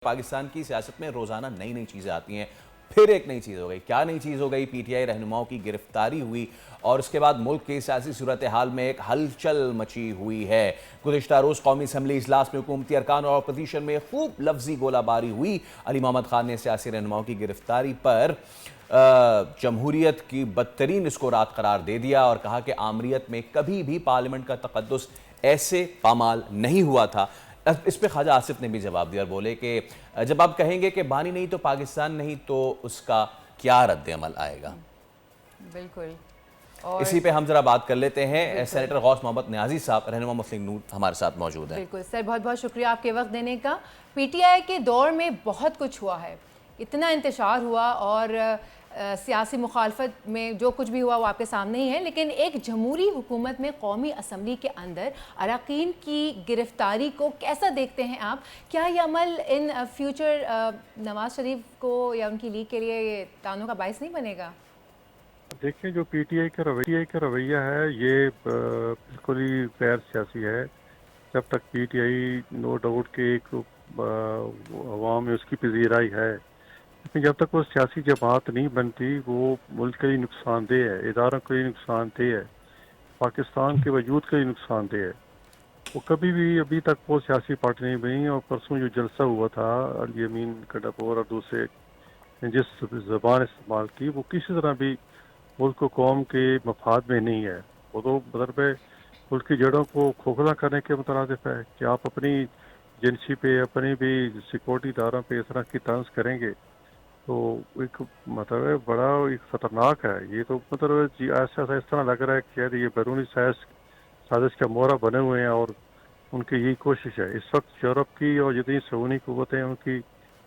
پاکستان کی سیاست میں روزانہ نئی نئی چیزیں آتی ہیں. پھر ایک نئی چیز ہو گئی. کیا نئی چیز ہو گئی؟ پی ٹی آئی رہنماؤں کی گرفتاری ہوئی اور اس کے بعد ملک کی سیاسی صورتحال میں ایک ہلچل مچی ہوئی ہے. گزشتہ روز قومی اسمبلی اجلاس میں حکومتی ارکان اور اپوزیشن میں خوب لفظی گولہ باری ہوئی. علی محمد خان نے سیاسی رہنماؤں کی گرفتاری پر جمہوریت کی بدترین اسکورات قرار دے دیا اور کہا کہ آمریت میں کبھی بھی پارلیمنٹ کا تقدس ایسے پامال نہیں ہوا تھا. اس پہ خواجہ آصف نے بھی جواب دیا اور بولے کہ جب آپ کہیں گے کہ بانی نہیں تو پاکستان نہیں تو اس کا کیا رد عمل آئے گا. بالکل. اسی پہ ہم ذرا بات کر لیتے ہیں. سینیٹر غوث محمد نیازی صاحب رہنما مسلم نون ہمارے ساتھ موجود ہیں. بالکل سر، بہت بہت شکریہ آپ کے وقت دینے کا. پی ٹی آئی کے دور میں بہت کچھ ہوا ہے، اتنا انتشار ہوا اور سیاسی مخالفت میں جو کچھ بھی ہوا وہ آپ کے سامنے ہی ہے، لیکن ایک جمہوری حکومت میں قومی اسمبلی کے اندر اراکین کی گرفتاری کو کیسا دیکھتے ہیں آپ؟ کیا یہ عمل ان فیوچر نواز شریف کو یا ان کی لیگ کے لیے یہ تانوں کا باعث نہیں بنے گا؟ دیکھیں، جو پی ٹی آئی کا رویہ ہے یہ بالکل ہی غیر سیاسی ہے. جب تک P T I no doubt کہ ایک عوام میں اس کی پذیرائی ہے، لیکن جب تک وہ سیاسی جماعت نہیں بنتی وہ ملک کے لیے نقصان دہ ہے، اداروں کے لیے نقصان دہ ہے، پاکستان کے وجود کے لیے نقصان دہ ہے. وہ کبھی بھی ابھی تک وہ سیاسی پارٹی نہیں بنی. اور پرسوں جو جلسہ ہوا تھا علی امین کڈپور اور دوسرے جس زبان استعمال کی، وہ کسی طرح بھی ملک و قوم کے مفاد میں نہیں ہے. وہ تو مطلب ملک کی جڑوں کو کھوکھلا کرنے کے مترادف ہے کہ آپ اپنی ایجنسی پہ، اپنی بھی سیکورٹی اداروں پہ اس طرح کی طنز کریں گے تو ایک مطلب بڑا ایک خطرناک ہے. یہ تو مطلب ایسا اس طرح لگ رہا ہے کہ شاید یہ بیرونی سازش کا مورا بنے ہوئے ہیں اور ان کی یہی کوشش ہے. اس وقت یورپ کی اور جتنی صہیونی قوتیں ان کی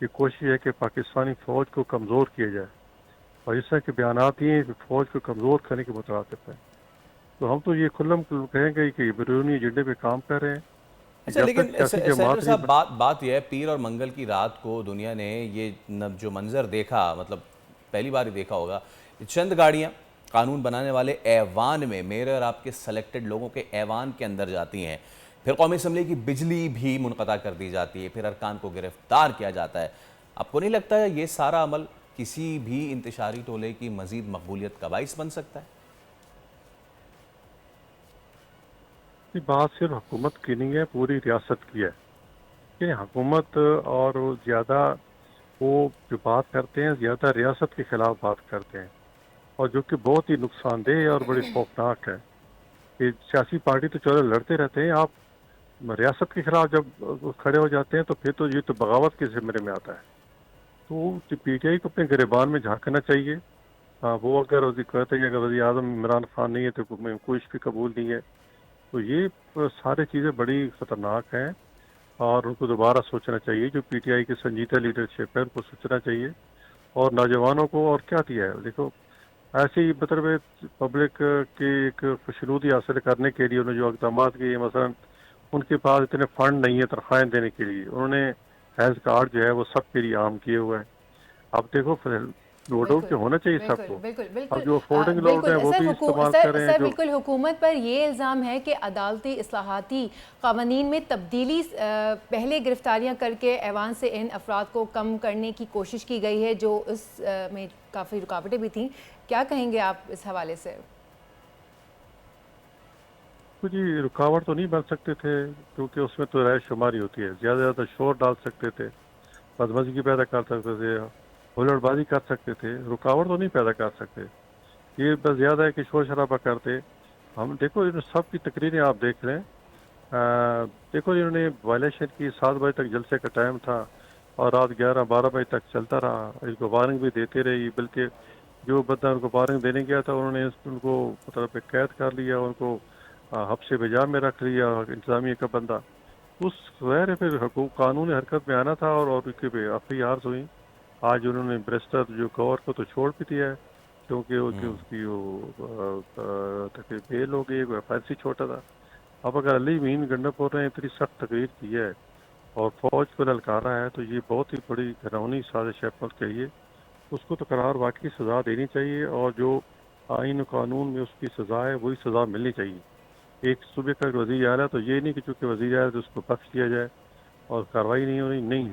یہ کوشش ہے کہ پاکستانی فوج کو کمزور کیا جائے، اور اس طرح کے بیانات ہی فوج کو کمزور کرنے کے مترادف ہیں. تو ہم تو یہ کھلم کہیں گے کہ بیرونی ایجنڈے پہ کام کر رہے ہیں. اچھا، جب لیکن تک سیاسی سینیٹر جماعت نہیں صاحب بات یہ ہے، پیر اور منگل کی رات کو دنیا نے یہ جو منظر دیکھا، مطلب پہلی بار ہی دیکھا ہوگا، چند گاڑیاں قانون بنانے والے ایوان میں، میرے اور آپ کے سلیکٹڈ لوگوں کے ایوان کے اندر جاتی ہیں، پھر قومی اسمبلی کی بجلی بھی منقطع کر دی جاتی ہے، پھر ارکان کو گرفتار کیا جاتا ہے. آپ کو نہیں لگتا ہے یہ سارا عمل کسی بھی انتشاری ٹولے کی مزید مقبولیت کا باعث بن سکتا ہے؟ بات صرف حکومت کی نہیں ہے، پوری ریاست کی ہے. کہ حکومت اور زیادہ وہ جو بات کرتے ہیں زیادہ ریاست کے خلاف بات کرتے ہیں، اور جو کہ بہت ہی نقصان دہ اور بڑی خوفناک ہے. کہ سیاسی پارٹی تو چلو لڑتے رہتے ہیں، آپ ریاست کے خلاف جب کھڑے ہو جاتے ہیں تو پھر تو یہ تو بغاوت کے زمرے میں آتا ہے. تو پی ٹی آئی کو اپنے گریبان میں جھانکنا چاہیے. وہ اگر کہتے ہیں کہ اگر وزیر اعظم عمران خان نہیں ہے تو کوئی بھی قبول نہیں ہے، تو یہ ساری چیزیں بڑی خطرناک ہیں اور ان کو دوبارہ سوچنا چاہیے. جو پی ٹی آئی کی سنجیدہ لیڈرشپ ہے ان کو سوچنا چاہیے اور نوجوانوں کو. اور کیا دیا ہے دیکھو، ایسے ہی مطلب پبلک کی ایک خوشنودی حاصل کرنے کے لیے انہوں نے جو اقدامات کیے، مثلا ان کے پاس اتنے فنڈ نہیں ہے تنخواہیں دینے کے لیے، انہوں نے ہیلتھ کارڈ جو ہے وہ سب کے لیے عام کیے ہوئے ہیں. اب دیکھو لوڈ آؤٹ بالکل جو ہونا چاہیے سب بالکل کو. بالکل اب بالکل جو افورڈنگ لوگ ہیں بالکل وہ سر بھی استعمال کریں سر جو بالکل حکومت پر یہ الزام ہے کہ عدالتی اصلاحاتی قوانین میں تبدیلی، پہلے گرفتاریاں کر کے ایوان سے ان افراد کو کم کرنے کی کوشش کی گئی ہے جو اس میں کافی رکاوٹیں بھی تھیں. کیا کہیں گے آپ اس حوالے سے؟ جی، رکاوٹ تو نہیں بن سکتے تھے کیونکہ اس میں تو رائے شماری ہوتی ہے. زیادہ زیادہ شور ڈال سکتے تھے، بدمزگی پیدا کر سکتے تھے، ہلڑ بازی کر سکتے تھے. رکاوٹ تو نہیں پیدا کر سکتے. یہ بس زیادہ ہے کہ شور شرابہ کرتے. ہم دیکھو ان سب کی تقریریں آپ دیکھ لیں. دیکھو انہوں نے وائلیشن کی، 7 بجے تک جلسے کا ٹائم تھا اور رات 11-12 بجے تک چلتا رہا. اس کو وارننگ بھی دیتے رہی، بلکہ جو بندہ ان کو وارننگ دینے گیا تھا انہوں نے ان کو مطلب قید کر لیا، ان کو حبس بجا میں رکھ لیا انتظامیہ کا بندہ. اس غیر پھر حقوق قانون حرکت میں آنا تھا اور ان کی ایف آئی آرز ہوئیں. آج انہوں نے برسٹر جو گور کو تو چھوڑ بھی دیا ہے کیونکہ اس کی بیل ہو گئی، وہ فیصلہ چھوٹا تھا. اب اگر علی امین گنڈاپور نے اتنی سخت تقریر کی ہے اور فوج کو للکارا ہے تو یہ بہت ہی بڑی گھرونی سازش ہے ملک کے لیے. اس کو تو قرار واقعی سزا دینی چاہیے اور جو آئین و قانون میں اس کی سزا ہے وہی سزا ملنی چاہیے. ایک صوبے کا وزیر اعلیٰ تو یہ نہیں کہ چونکہ وزیر اعلیٰ تو اس کو بخش دیا جائے اور کارروائی نہیں ہونی، نہیں.